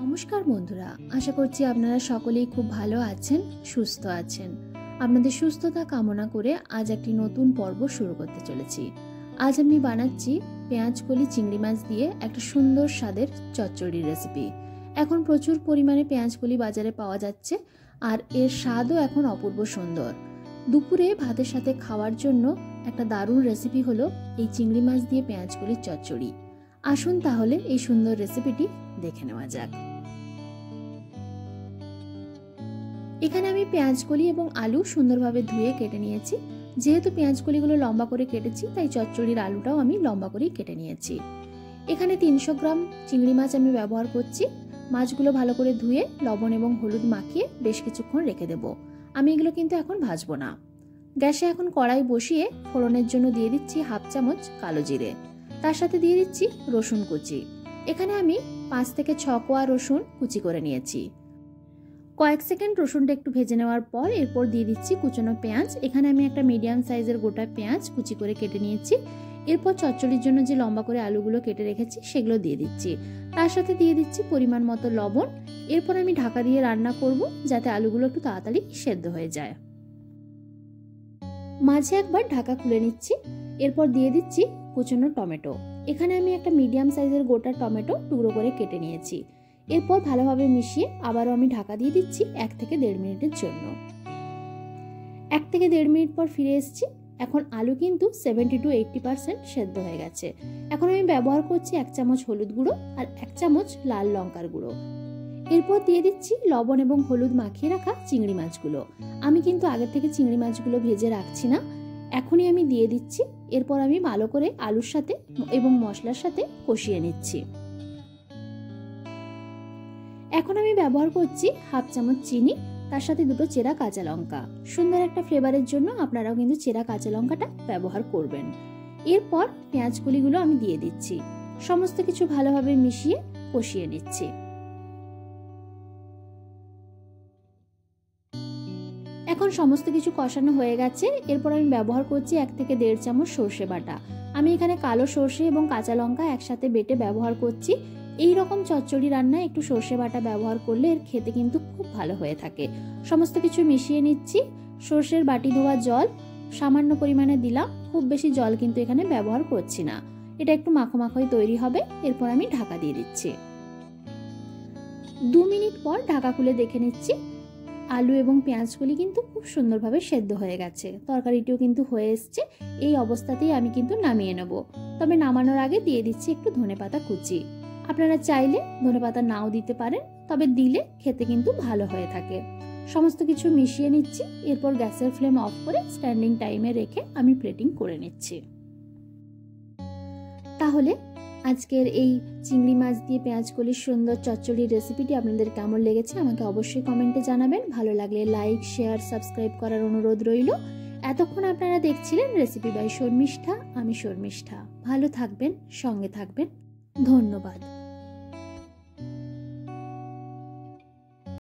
নমস্কার বন্ধুরা, আশা করছি আপনারা সকলেই খুব ভালো আছেন, সুস্থ আছেন। আপনাদের সুস্থতা কামনা করে আজ একটি নতুন পর্ব শুরু করতে চলেছি। আজ আমি বানাচ্ছি পেঁয়াজকলি চিংড়ি মাছ দিয়ে একটা সুন্দর স্বাদের চচ্চড়ি রেসিপি। এখন প্রচুর পরিমাণে পেঁয়াজকলি বাজারে পাওয়া যাচ্ছে আর এর স্বাদও এখন অপূর্ব সুন্দর। দুপুরে ভাতের সাথে খাওয়ার জন্য একটা দারুণ রেসিপি হলো এই চিংড়ি মাছ দিয়ে পেঁয়াজকলির চচ্চড়ি। আসুন তাহলে এই সুন্দর রেসিপিটি দেখে নেওয়া যাক। এখানে আমি পেঁয়াজকলি এবং আলু সুন্দরভাবে ধুয়ে কেটে নিয়েছি। যেহেতু পেঁয়াজকলিগুলো লম্বা করে কেটেছি তাই চচ্চড়ির আলুটাও আমি লম্বা করেই কেটে নিয়েছি। এখানে 300 গ্রাম চিংড়ি মাছ আমি ব্যবহার করছি। মাছগুলো ভালো করে ধুয়ে লবণ এবং হলুদ মাখিয়ে বেশ কিছুক্ষণ রেখে দেব। আমি এগুলো কিন্তু এখন ভাজবো না। গ্যাসে এখন কড়াই বসিয়ে ফোড়নের জন্য দিয়ে দিচ্ছি হাফ চামচ কালো জিরে, তার সাথে দিয়ে দিচ্ছি রসুন কুচি। এখানে আমি 5 থেকে 6 কোয়া রসুন কুচি করে নিয়েছি। কয়েক সেকেন্ড রসুনটা একটু ভেজে নেওয়ার পর এরপর দিয়ে দিচ্ছি কুচনো পেঁয়াজ। এখানে আমি একটা মিডিয়াম সাইজের গোটা পেঁয়াজ কুচি করে কেটে নিয়েছি। এরপর চচ্চড়ির জন্য যে লম্বা করে আলুগুলো কেটে রেখেছি সেগুলো দিয়ে দিচ্ছি। তার সাথে দিয়ে দিচ্ছি পরিমাণ মতো লবণ। এরপর আমি ঢাকা দিয়ে রান্না করব যাতে আলুগুলো একটু তাড়াতাড়ি সেদ্ধ হয়ে যায়। মাঝে একবার ঢাকা খুলে নিচ্ছি। এরপর দিয়ে দিচ্ছি কুচনো টমেটো। এখানে আমি একটা মিডিয়াম সাইজের গোটা টমেটো টুকরো করে কেটে নিয়েছি। এরপর ভালোভাবে মিশিয়ে আবারও আমি ঢাকা দিয়ে দিচ্ছি 1 থেকে 1.5 মিনিটের জন্য। 1 থেকে 1.5 মিনিট পর ফিরে এসেছি। এখন আলু কিন্তু 70 to 80% সেদ্ধ হয়ে গেছে। এখন আমি ব্যবহার করছি 1 চামচ হলুদ গুঁড়ো আর 1 চামচ লাল লঙ্কার গুঁড়ো। এরপর দিয়ে দিচ্ছি লবণ এবং হলুদ মাখিয়ে রাখা চিংড়ি মাছগুলো। আমি কিন্তু আগে থেকে চিংড়ি মাছগুলো ভেজে রাখছি না, এখনই আমি দিয়ে দিচ্ছি। এরপর আমি ভালো করে আলুর সাথে এবং মশলার সাথে কষিয়ে নিচ্ছি। এখন আমি ব্যবহার করছি হাফ চামচ চিনি, তার সাথে 2টো চেরা কাঁচা লঙ্কা। সুন্দর একটা ফ্লেভারের জন্য আপনারাও কিন্তু চেরা কাঁচা লঙ্কাটা ব্যবহার করবেন। এরপর পেঁয়াজকলিগুলো আমি দিয়ে দিচ্ছি। সমস্ত কিছু ভালোভাবে মিশিয়ে কষিয়ে নিচ্ছি। এখন সমস্ত কিছু কষানো হয়ে গেছে। এরপর আমি ব্যবহার করছি 1 থেকে 1.5 চামচ সর্ষে বাটা। আমি এখানে কালো সর্ষে এবং কাঁচা লঙ্কা একসাথে বেটে ব্যবহার করছি। এই রকম চচ্চড়ি রান্নায় একটু সর্ষে বাটা ব্যবহার করলে এর খেতে কিন্তু খুব ভালো হয়ে থাকে। সমস্ত কিছু মিশিয়ে নিচ্ছি। সর্ষের বাটি ধোয়া জল সামান্য পরিমাণে দিলাম, খুব বেশি জল কিন্তু এখানে ব্যবহার করছি না। এটা একটু মাখো মাখোই তৈরি হবে। এরপর আমি ঢাকা দিয়ে দিচ্ছি। 2 মিনিট পর ঢাকা খুলে দেখে নিচ্ছি। আলু এবং পেঁয়াজকলি কিন্তু খুব সুন্দরভাবে সেদ্ধ হয়ে গেছে। তরকারিটিও কিন্তু হয়ে এসছে। এই অবস্থাতেই আমি কিন্তু নামিয়ে নেব। তবে নামানোর আগে দিয়ে দিচ্ছি একটু ধনেপাতা কুচি। আপনারা চাইলে ধনেপাতা নাও দিতে পারেন, তবে দিলে খেতে কিন্তু ভালো হয়ে থাকে। সমস্ত কিছু মিশিয়ে নিচ্ছি। এরপর গ্যাসের ফ্লেম অফ করে স্ট্যান্ডিং টাইমে রেখে আমি প্লেটিং করে নিচ্ছি। তাহলে আজকের এই চিংড়ি মাছ দিয়ে পেঁয়াজকলির সুন্দর চচ্চড়ির রেসিপিটি আপনাদের কেমন লেগেছে আমাকে অবশ্যই কমেন্টে জানাবেন। ভালো লাগলে লাইক, শেয়ার, সাবস্ক্রাইব করার অনুরোধ রইল। এতক্ষণ আপনারা দেখছিলেন রেসিপি বাই শর্মিষ্ঠা। আমি শর্মিষ্ঠা। ভালো থাকবেন, সঙ্গে থাকবেন। ধন্যবাদ।